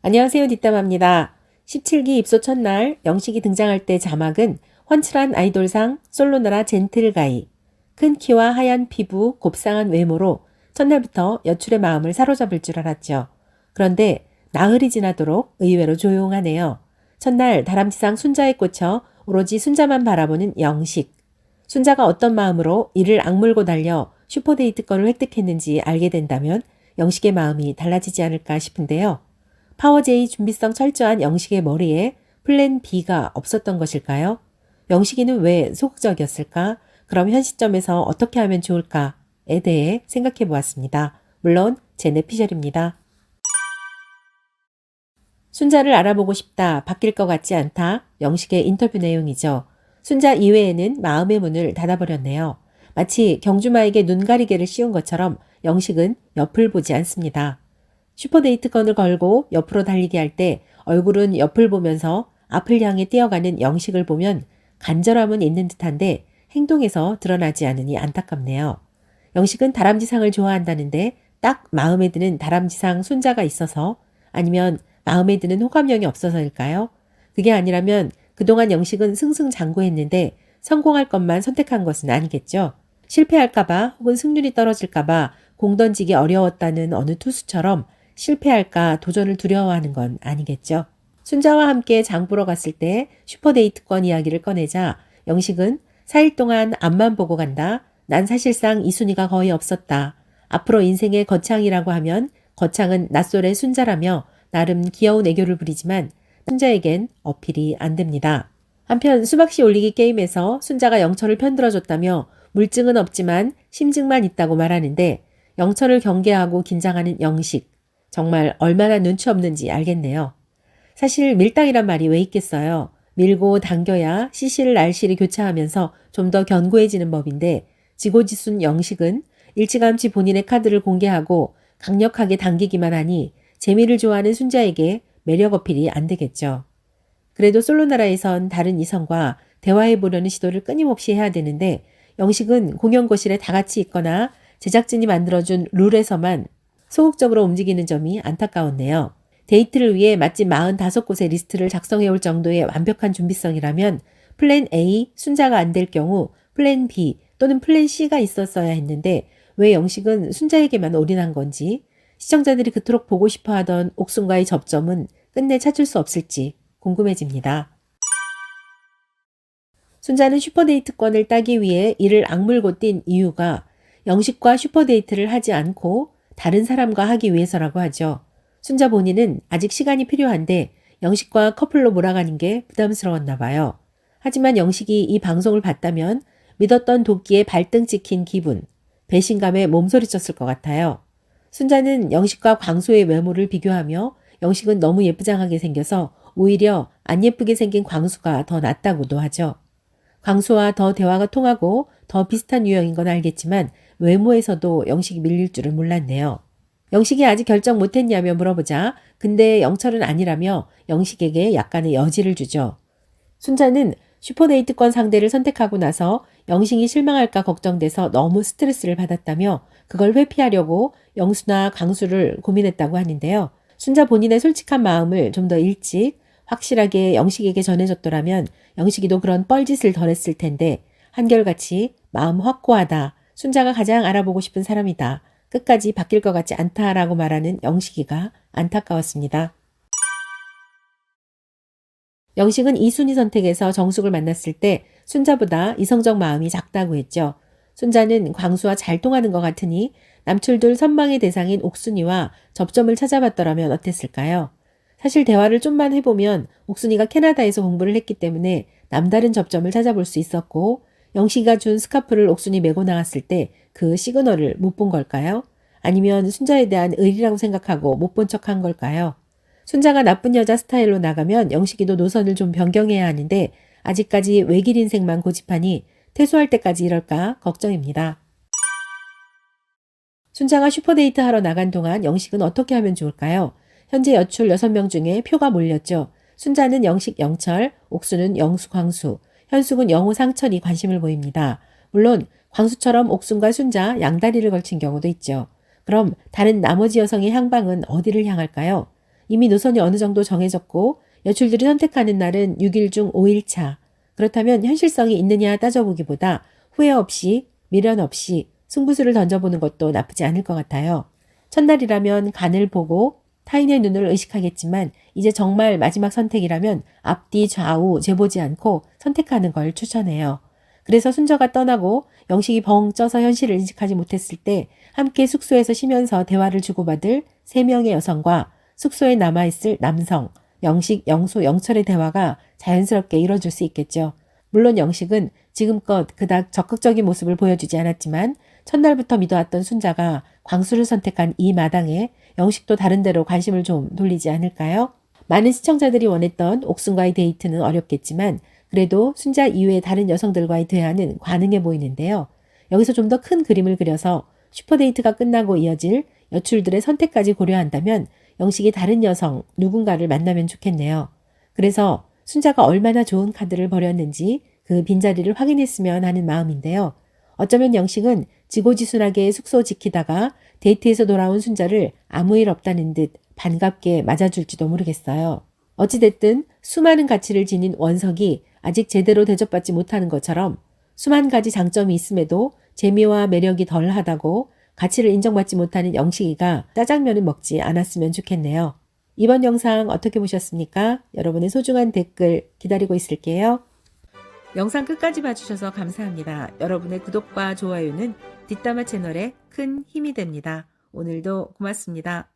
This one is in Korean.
안녕하세요. 뒷담화입니다. 17기 입소 첫날 영식이 등장할 때 자막은 훤칠한 아이돌상 솔로나라 젠틀가이, 큰 키와 하얀 피부, 곱상한 외모로 첫날부터 여출의 마음을 사로잡을 줄 알았죠. 그런데 나흘이 지나도록 의외로 조용하네요. 첫날 다람쥐상 순자에 꽂혀 오로지 순자만 바라보는 영식. 순자가 어떤 마음으로 이를 악물고 달려 슈퍼데이트권을 획득했는지 알게 된다면 영식의 마음이 달라지지 않을까 싶은데요. 파워제이 준비성 철저한 영식의 머리에 플랜 B가 없었던 것일까요? 영식이는 왜 소극적이었을까? 그럼 현 시점에서 어떻게 하면 좋을까에 대해 생각해 보았습니다. 물론 제 내피셜입니다. 순자를 알아보고 싶다, 바뀔 것 같지 않다, 영식의 인터뷰 내용이죠. 순자 이외에는 마음의 문을 닫아버렸네요. 마치 경주마에게 눈가리개를 씌운 것처럼 영식은 옆을 보지 않습니다. 슈퍼데이트건을 걸고 옆으로 달리게 할 때 얼굴은 옆을 보면서 앞을 향해 뛰어가는 영식을 보면 간절함은 있는 듯한데 행동에서 드러나지 않으니 안타깝네요. 영식은 다람쥐상을 좋아한다는데 딱 마음에 드는 다람쥐상 순자가 있어서 아니면 마음에 드는 호감형이 없어서일까요? 그게 아니라면 그동안 영식은 승승장구했는데 성공할 것만 선택한 것은 아니겠죠. 실패할까봐 혹은 승률이 떨어질까봐 공 던지기 어려웠다는 어느 투수처럼 실패할까 도전을 두려워하는 건 아니겠죠. 순자와 함께 장 보러 갔을 때 슈퍼데이트권 이야기를 꺼내자 영식은 4일 동안 앞만 보고 간다. 난 사실상 이순위가 거의 없었다. 앞으로 인생의 거창이라고 하면 거창은 낯설의 순자라며 나름 귀여운 애교를 부리지만 순자에겐 어필이 안 됩니다. 한편 수박씨 올리기 게임에서 순자가 영철을 편들어줬다며 물증은 없지만 심증만 있다고 말하는데 영철을 경계하고 긴장하는 영식. 정말 얼마나 눈치 없는지 알겠네요. 사실 밀당이란 말이 왜 있겠어요. 밀고 당겨야 시실 날실이 교차하면서 좀 더 견고해지는 법인데 지고지순 영식은 일찌감치 본인의 카드를 공개하고 강력하게 당기기만 하니 재미를 좋아하는 순자에게 매력 어필이 안 되겠죠. 그래도 솔로나라에선 다른 이성과 대화해보려는 시도를 끊임없이 해야 되는데 영식은 공연거실에 다 같이 있거나 제작진이 만들어준 룰에서만 소극적으로 움직이는 점이 안타까웠네요. 데이트를 위해 맛집 45곳의 리스트를 작성해 올 정도의 완벽한 준비성이라면 플랜 A, 순자가 안 될 경우 플랜 B 또는 플랜 C가 있었어야 했는데 왜 영식은 순자에게만 올인한 건지 시청자들이 그토록 보고 싶어 하던 옥순과의 접점은 끝내 찾을 수 없을지 궁금해집니다. 순자는 슈퍼데이트권을 따기 위해 이를 악물고 뛴 이유가 영식과 슈퍼데이트를 하지 않고 다른 사람과 하기 위해서라고 하죠. 순자 본인은 아직 시간이 필요한데 영식과 커플로 몰아가는 게 부담스러웠나 봐요. 하지만 영식이 이 방송을 봤다면 믿었던 도끼에 발등 찍힌 기분, 배신감에 몸서리쳤을 것 같아요. 순자는 영식과 광수의 외모를 비교하며 영식은 너무 예쁘장하게 생겨서 오히려 안 예쁘게 생긴 광수가 더 낫다고도 하죠. 광수와 더 대화가 통하고 더 비슷한 유형인 건 알겠지만 외모에서도 영식이 밀릴 줄은 몰랐네요. 영식이 아직 결정 못했냐며 물어보자 근데 영철은 아니라며 영식에게 약간의 여지를 주죠. 순자는 슈퍼데이트권 상대를 선택하고 나서 영식이 실망할까 걱정돼서 너무 스트레스를 받았다며 그걸 회피하려고 영수나 광수를 고민했다고 하는데요. 순자 본인의 솔직한 마음을 좀 더 일찍 확실하게 영식에게 전해줬더라면 영식이도 그런 뻘짓을 덜 했을 텐데 한결같이 마음 확고하다. 순자가 가장 알아보고 싶은 사람이다. 끝까지 바뀔 것 같지 않다라고 말하는 영식이가 안타까웠습니다. 영식은 이순희 선택에서 정숙을 만났을 때 순자보다 이성적 마음이 작다고 했죠. 순자는 광수와 잘 통하는 것 같으니 남출들 선망의 대상인 옥순이와 접점을 찾아봤더라면 어땠을까요? 사실 대화를 좀만 해보면 옥순이가 캐나다에서 공부를 했기 때문에 남다른 접점을 찾아볼 수 있었고 영식이가 준 스카프를 옥순이 메고 나왔을 때 그 시그널을 못 본 걸까요? 아니면 순자에 대한 의리라고 생각하고 못 본 척한 걸까요? 순자가 나쁜 여자 스타일로 나가면 영식이도 노선을 좀 변경해야 하는데 아직까지 외길 인생만 고집하니 퇴소할 때까지 이럴까 걱정입니다. 순자가 슈퍼데이트 하러 나간 동안 영식은 어떻게 하면 좋을까요? 현재 여출 6명 중에 표가 몰렸죠. 순자는 영식, 영철, 옥수는 영수, 광수, 현숙은 영호, 상철이 관심을 보입니다. 물론 광수처럼 옥순과 순자 양다리를 걸친 경우도 있죠. 그럼 다른 나머지 여성의 향방은 어디를 향할까요? 이미 노선이 어느 정도 정해졌고 여출들이 선택하는 날은 6일 중 5일차. 그렇다면 현실성이 있느냐 따져보기보다 후회 없이 미련 없이 승부수를 던져보는 것도 나쁘지 않을 것 같아요. 첫날이라면 간을 보고 타인의 눈을 의식하겠지만 이제 정말 마지막 선택이라면 앞뒤 좌우 재보지 않고 선택하는 걸 추천해요. 그래서 순저가 떠나고 영식이 벙 쪄서 현실을 인식하지 못했을 때 함께 숙소에서 쉬면서 대화를 주고받을 3명의 여성과 숙소에 남아있을 남성, 영식, 영수, 영철의 대화가 자연스럽게 이뤄질 수 있겠죠. 물론 영식은 지금껏 그닥 적극적인 모습을 보여주지 않았지만 첫날부터 믿어왔던 순자가 광수를 선택한 이 마당에 영식도 다른 데로 관심을 좀 돌리지 않을까요? 많은 시청자들이 원했던 옥순과의 데이트는 어렵겠지만 그래도 순자 이외의 다른 여성들과의 대화는 가능해 보이는데요. 여기서 좀 더 큰 그림을 그려서 슈퍼데이트가 끝나고 이어질 여출들의 선택까지 고려한다면 영식이 다른 여성 누군가를 만나면 좋겠네요. 그래서 순자가 얼마나 좋은 카드를 버렸는지 그 빈자리를 확인했으면 하는 마음인데요. 어쩌면 영식은 지고지순하게 숙소 지키다가 데이트에서 돌아온 순자를 아무 일 없다는 듯 반갑게 맞아줄지도 모르겠어요. 어찌됐든 수많은 가치를 지닌 원석이 아직 제대로 대접받지 못하는 것처럼 수만 가지 장점이 있음에도 재미와 매력이 덜하다고 가치를 인정받지 못하는 영식이가 짜장면을 먹지 않았으면 좋겠네요. 이번 영상 어떻게 보셨습니까? 여러분의 소중한 댓글 기다리고 있을게요. 영상 끝까지 봐주셔서 감사합니다. 여러분의 구독과 좋아요는 뒷담화 채널에 큰 힘이 됩니다. 오늘도 고맙습니다.